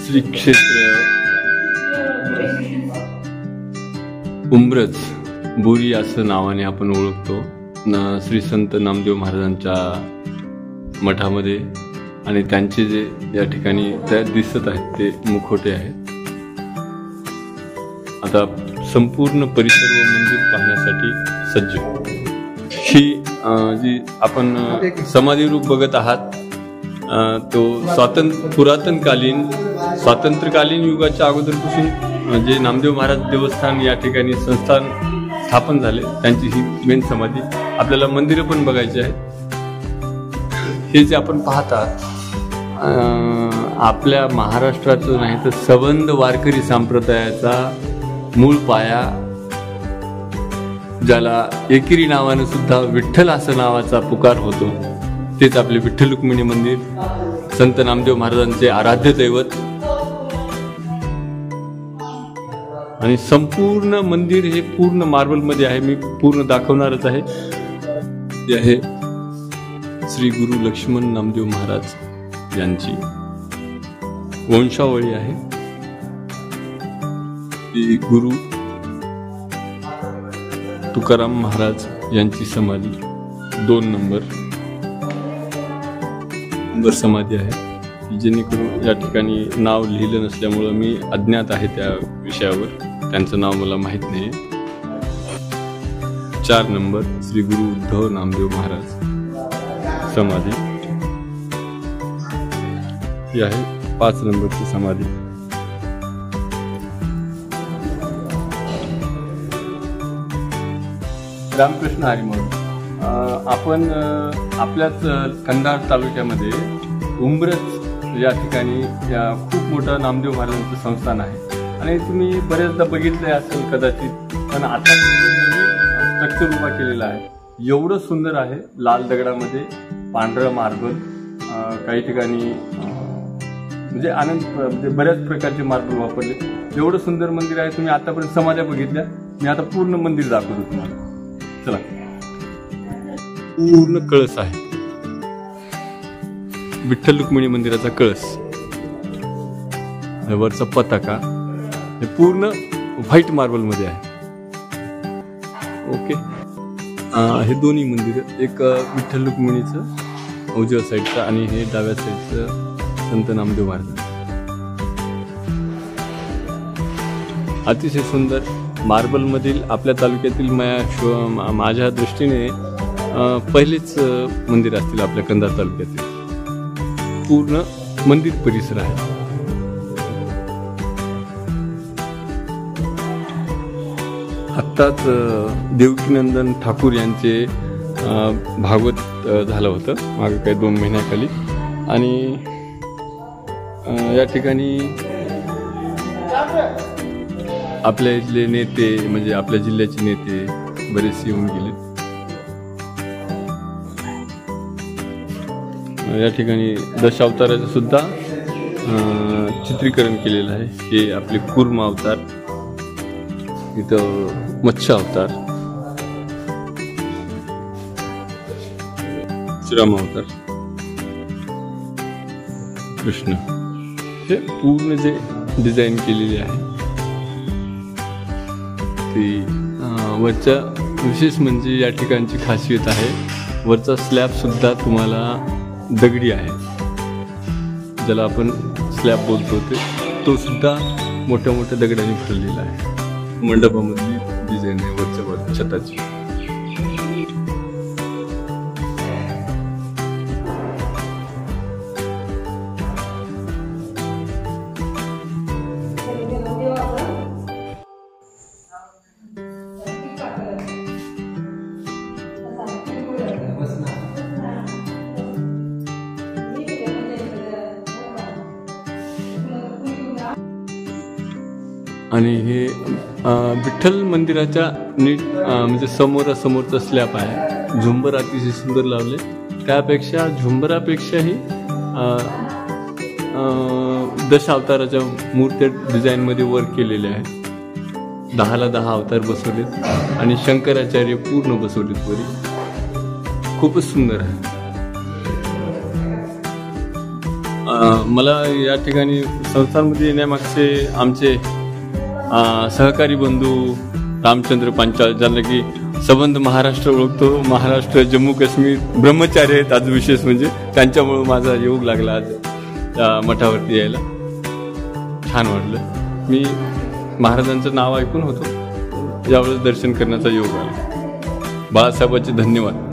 श्री क्षेत्र उंब्रज बोरी असं नावाने आपण ओळखतो श्री संत नामदेव महाराजांच्या मठामध्ये, आणि त्यांचे जे या ठिकाणी त्या दिसत आहेत ते मुखवटे आहेत. आता संपूर्ण परिसर व मंदिर पाहण्यासाठी सज्ज. ही जी आपण समाधी रूप बघत आहात तो पुरातनकालीन स्वातंत्र्यकालीन युगाच्या अगोदरपासून जे नामदेव महाराज देवस्थान या ठिकाणी संस्थान स्थापन झाले त्यांची ही मेन समाधी. आपल्याला मंदिरं पण बघायची आहेत. हे जे आपण पाहतात आपल्या महाराष्ट्राचं नाही तर संबंध वारकरी संप्रदायाचा मूळ पाया, ज्याला एकेरी नावानं सुद्धा विठ्ठल असं नावाचा पुकार होतो, तेच आपले विठ्ठल रुक्मिणी मंदिर, संत नामदेव महाराजांचे आराध्य दैवत. आणि संपूर्ण मंदिर हे पूर्ण मार्बल मध्ये आहे. मी पूर्ण दाखवणारच आहे. ते आहे श्री गुरु लक्ष्मण नामदेव महाराज यांची वंशावळी आहे. ती गुरु तुकाराम महाराज यांची समाधी 2 नंबर समाधी आहे. जेणेकरून या ठिकाणी नाव लिहिलं नसल्यामुळं मी अज्ञात आहे त्या विषयावर, त्यांचं नाव मला माहीत नाही. 4 नंबर श्री गुरु उद्धव नामदेव महाराज समाधी ही आहे. 5 नंबरची समाधी. रामकृष्ण हरी म्हणून आपण आपल्याच कंधार तालुक्यामध्ये उंब्रज या ठिकाणी खूप मोठं नामदेव महाराजांचं संस्थान आहे. आणि तुम्ही बरेचदा बघितलंय असेल कदाचित, पण आता स्ट्रक्चर उभा केलेला आहे. एवढं सुंदर आहे. लाल दगडामध्ये पांढरं मार्बल, काही ठिकाणी म्हणजे म्हणजे बऱ्याच प्रकारचे मार्बल वापरले. एवढं सुंदर मंदिर आहे. तुम्ही आतापर्यंत समाध्या बघितल्या, मी आता पूर्ण मंदिर दाखवतो तुम्हाला. चला. पूर्ण कळस आहे, विठ्ठल रुक्मिणी मंदिराचा कळस, वरचा पताका हे पूर्ण व्हाईट मार्बल मध्ये आहे. ओके. हे दोन्ही मंदिर, एक विठ्ठल रुक्मिणीचं उजव्या साईडचं आणि हे डाव्या साईडचं संत नामदेव महाराज. अतिशय सुंदर मार्बल मधील आपल्या तालुक्यातील माझ्या दृष्टीने पहिलेच मंदिर असतील आपल्या कंधार तालुक्यातील. पूर्ण मंदिर परिसर आहे. आत्ताच देवकीनंदन ठाकूर यांचे भागवत झालं होतं मागे काही 2 महिन्याखाली. आणि या ठिकाणी आपल्या इथले नेते म्हणजे आपल्या जिल्ह्याचे नेते बरेचसे येऊन गेले. या ठिकाणी दशावताराचं सुद्धा चित्रीकरण केलेलं आहे. हे आपले कूर्म अवतार, इथं मत्स्य अवतार, श्रीराम अवतार, कृष्ण, हे पूर्ण जे डिझाईन केलेले आहे ते. वरच्या विशेष म्हणजे या ठिकाणची खासियत आहे, वरचा स्लॅब सुद्धा तुम्हाला दगडी आहे, ज्याला आपण स्लॅब बोलतो तो सुद्धा मोठ्या मोठ्या दगडांनी भरलेला आहे. मंडपामधली डिझाईन आहे वरच्या छताची. आणि हे विठ्ठल मंदिराच्या नीट म्हणजे समोरासमोरचा स्लॅब आहे. झुंबर अतिशय सुंदर लावले. त्यापेक्षा झुंबरापेक्षाही दशावताराच्या मूर्त्या डिझाईनमध्ये वर्क केलेले आहे. 10ला 10 अवतार बसवलेत आणि शंकराचार्य पूर्ण बसवलेत वरी. खूपच सुंदर आहे. मला या ठिकाणी संस्थांमध्ये येण्यामागचे आमचे सहकारी बंधू रामचंद्र पांचाळ, ज्यांना की संबंध महाराष्ट्र ओळखतो, महाराष्ट्र जम्मू काश्मीर ब्रह्मचारी आहेत आज विशेष म्हणजे, त्यांच्यामुळं माझा योग लागला आज त्या मठावरती यायला. छान वाटलं. मी महाराजांचं नाव ऐकून होतो, यावेळेस दर्शन करण्याचा योग आला. बाळासाहेबांचे धन्यवाद.